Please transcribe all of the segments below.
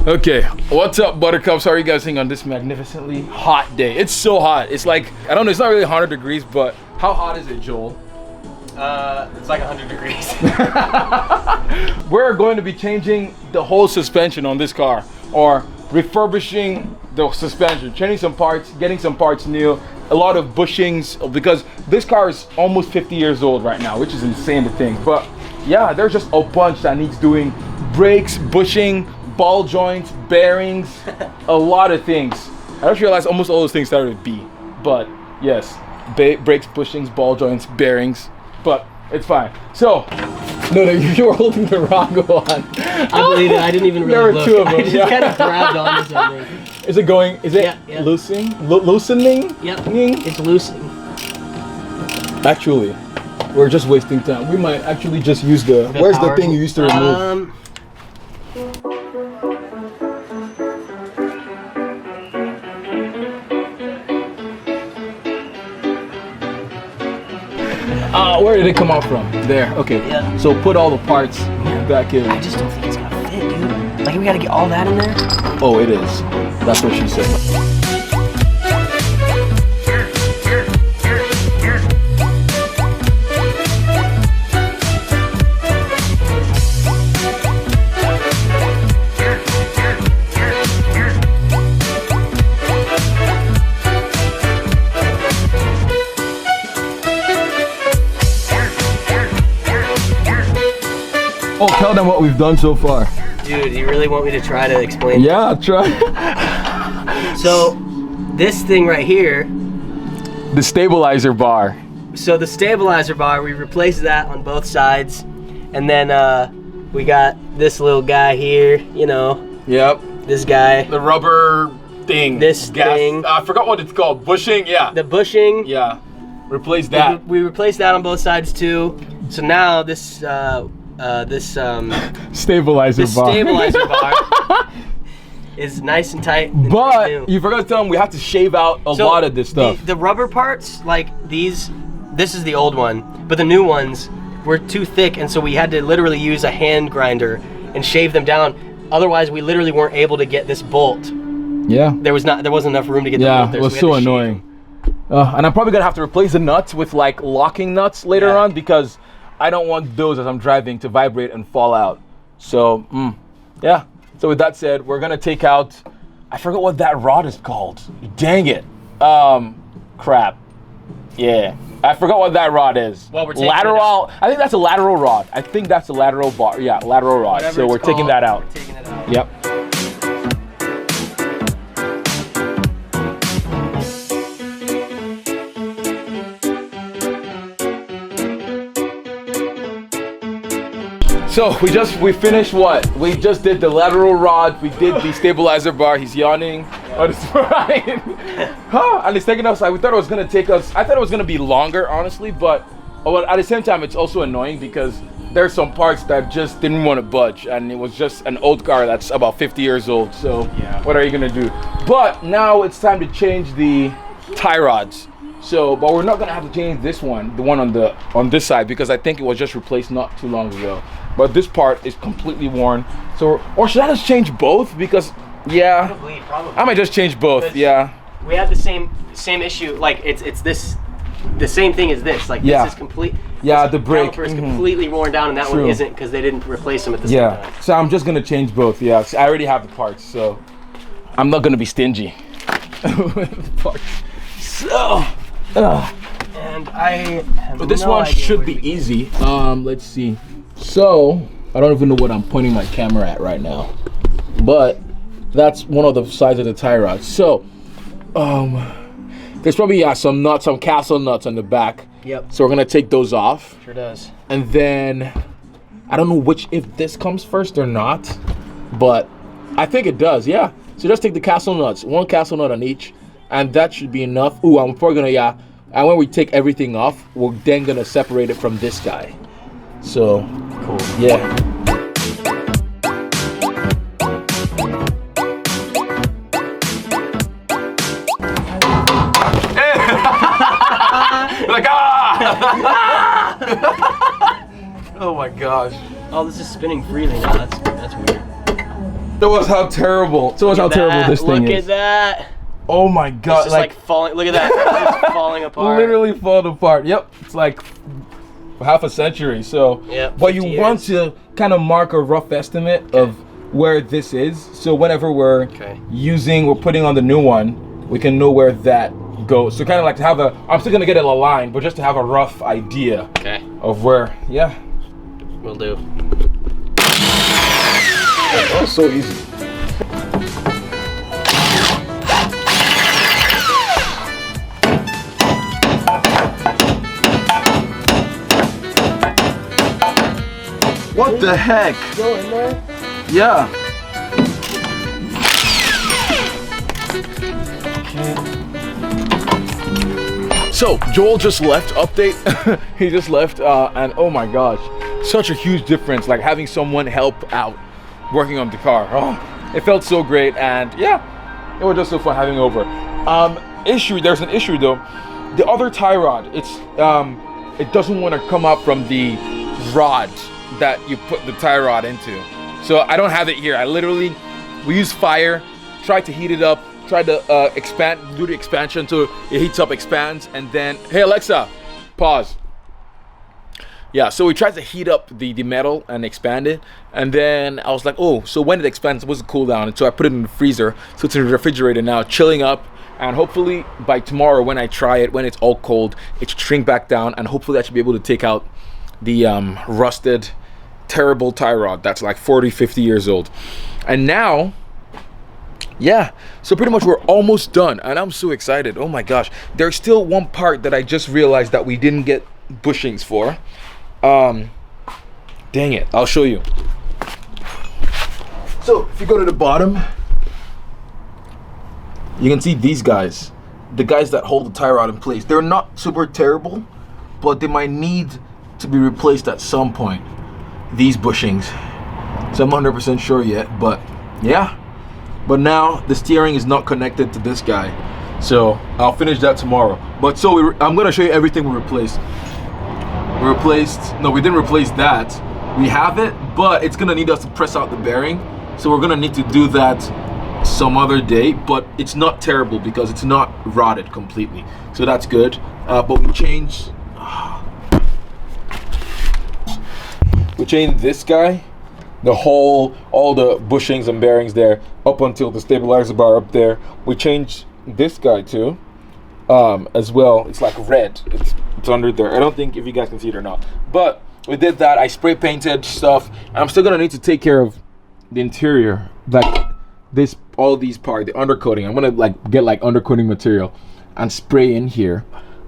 Okay, what's up, Buttercups? How are you guys doing on this magnificently hot day? It's so hot. It's like, I don't know, it's not really 100 degrees, but how hot is it, Joel? It's like 100 degrees. We're going to be changing the whole suspension on this car, or refurbishing the suspension, changing some parts, getting some parts new, a lot of bushings, because this car is almost 50 years old right now, which is insane to think. But yeah, there's just a bunch that needs doing. Brakes, bushing, ball joints, bearings, a lot of things. I just realized almost all those things started with B. But yes, brakes, bushings, ball joints, bearings. But it's fine. So, no, you were holding the wrong one. I believe it. I didn't even really look. There were two of them. I just kind of grabbed onto something. Is it going? Is it loosening? Loosening? Yep. It's loosening. Actually, we're just wasting time. We might actually just use the. Where's the thing you used to remove? Where did it come out from? There. Okay. Yeah. So put all the parts back in. I just don't think it's gonna fit, dude. Like we gotta get all that in there. Oh, it is. That's what she said. Oh, tell them what we've done so far. Dude, you really want me to try to explain? Yeah, try. So, this thing right here. The stabilizer bar. So the stabilizer bar, we replaced that on both sides. And then we got this little guy here, you know. Yep. This guy. The rubber thing. This thing. I forgot what it's called. Bushing, yeah. The bushing. Yeah. Replace that. We replaced that on both sides too. So now this stabilizer bar is nice and tight. But you forgot to tell them we have to shave out a lot of this stuff. The rubber parts, like these, this is the old one, but the new ones were too thick, and so we had to literally use a hand grinder and shave them down. Otherwise, we literally weren't able to get this bolt. Yeah. There wasn't enough room to get the bolt there. Yeah, it was so annoying. And I'm probably gonna have to replace the nuts with like locking nuts later on, because I don't want those as I'm driving to vibrate and fall out. So, yeah. So with that said, we're gonna take out, I forgot what that rod is called. Dang it. Crap. Yeah. I forgot what that rod is. Well, we're taking lateral, I think that's a lateral rod. I think that's a lateral bar. Yeah, lateral rod. Whatever so we're taking that out. We're taking it out. Yep. So we finished what? We just did the lateral rod, we did the stabilizer bar, he's yawning. Oh, it's Brian. And it's taking us, we thought it was gonna take us, I thought it was gonna be longer, honestly, but at the same time, it's also annoying because there's some parts that just didn't want to budge, and it was just an old car that's about 50 years old, so what are you gonna do? But now it's time to change the tie rods. So, but we're not gonna have to change this one, the one on this side, because I think it was just replaced not too long ago. But this part is completely worn. So, or should I just change both? Because, Probably. I might just change both. Yeah. We have the same issue. Like it's this, the same thing as this. Like this is complete. Yeah, the brake caliper is completely worn down, and that one isn't because they didn't replace them at the same time. So I'm just gonna change both. Yeah, I already have the parts, so I'm not gonna be stingy with parts. So. And I have But this no one idea should be easy. Let's see. So I don't even know what I'm pointing my camera at right now, but that's one of the sides of the tie rod. So there's probably some nuts, some castle nuts on the back. Yep. So we're gonna take those off. Sure does. And then I don't know if this comes first or not, but I think it does. Yeah. So just take the castle nuts, one castle nut on each, and that should be enough. Ooh, I'm probably gonna and when we take everything off, we're then gonna separate it from this guy. So cool. Yeah. Like Oh my gosh. Oh, this is spinning freely now. That's weird. Show us how terrible. Show us how terrible this thing is. Look at that. Oh my god! It's just like falling. Look at that. It's just falling apart. Literally falling apart. Yep. It's like half a century. So, yep, but you want to kind of mark a rough estimate of where this is. So whenever we're we're putting on the new one, we can know where that goes. So kind of like to have a. I'm still gonna get it aligned, but just to have a rough idea. Of where. Yeah. Will do. Oh, so easy. What the heck? Go in there? Yeah. So Joel just left. Update. He just left, and oh my gosh, such a huge difference. Like having someone help out, working on the car. Oh, it felt so great, and yeah, it was just so fun having over. There's an issue though. The other tie rod, it doesn't want to come up from the rod that you put the tie rod into. So I don't have it here. We use fire, tried to heat it up, tried to do the expansion so it heats up, expands, and then, hey Alexa, pause. Yeah, so we tried to heat up the metal and expand it, and then I was like, oh, so when it expands, it's supposed to cool down, and so I put it in the freezer, so it's in the refrigerator now, chilling up, and hopefully by tomorrow when I try it, when it's all cold, it should shrink back down, and hopefully I should be able to take out the rusted, terrible tie rod that's like 40-50 years old. And now, yeah, so pretty much we're almost done, and I'm so excited. Oh my gosh, there's still one part that I just realized that we didn't get bushings for. Dang it, I'll show you. So if you go to the bottom, you can see these guys, the guys that hold the tie rod in place. They're not super terrible, but they might need to be replaced at some point. These bushings, so I'm not 100% sure yet, but yeah. But now the steering is not connected to this guy, so I'll finish that tomorrow. But so I'm gonna show you everything we replaced. No, we didn't replace that. We have it, but it's gonna need us to press out the bearing, so we're gonna need to do that some other day. But it's not terrible because it's not rotted completely, so that's good. But we changed this guy, all the bushings and bearings there up until the stabilizer bar up there. We changed this guy too, as well. It's like red. It's under there. I don't think if you guys can see it or not, but we did that. I spray painted stuff, and I'm still gonna need to take care of the interior, like all these parts, the undercoating. I'm gonna get undercoating material and spray in here.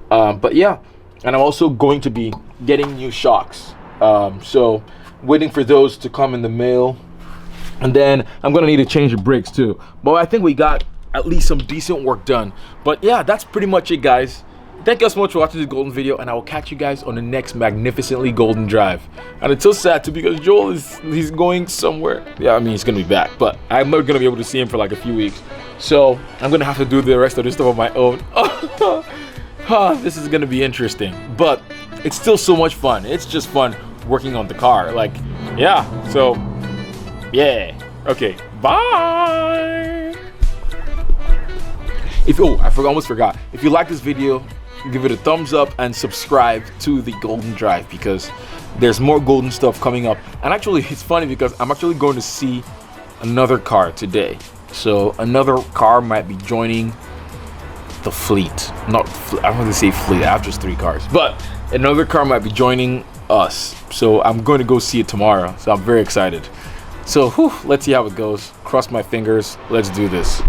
But yeah, and I'm also going to be getting new shocks. So waiting for those to come in the mail, and then I'm gonna need to change the brakes too. But I think we got at least some decent work done. But yeah, that's pretty much it, guys. Thank you guys so much for watching this golden video, and I will catch you guys on the next magnificently golden drive. And it's so sad too because Joel he's going somewhere. Yeah, I mean he's gonna be back, but I'm not gonna be able to see him for like a few weeks. So I'm gonna have to do the rest of this stuff on my own. This is gonna be interesting, but it's still so much fun. It's just fun working on the car. Like, yeah. So, yeah. Okay. Bye. Almost forgot. If you like this video, give it a thumbs up and subscribe to the Golden Drive because there's more golden stuff coming up. And actually, it's funny because I'm actually going to see another car today. So another car might be joining the fleet. I don't want to say fleet. I have just 3 cars, but another car might be joining us. So I'm going to go see it tomorrow. So I'm very excited. So let's see how it goes. Cross my fingers. Let's do this.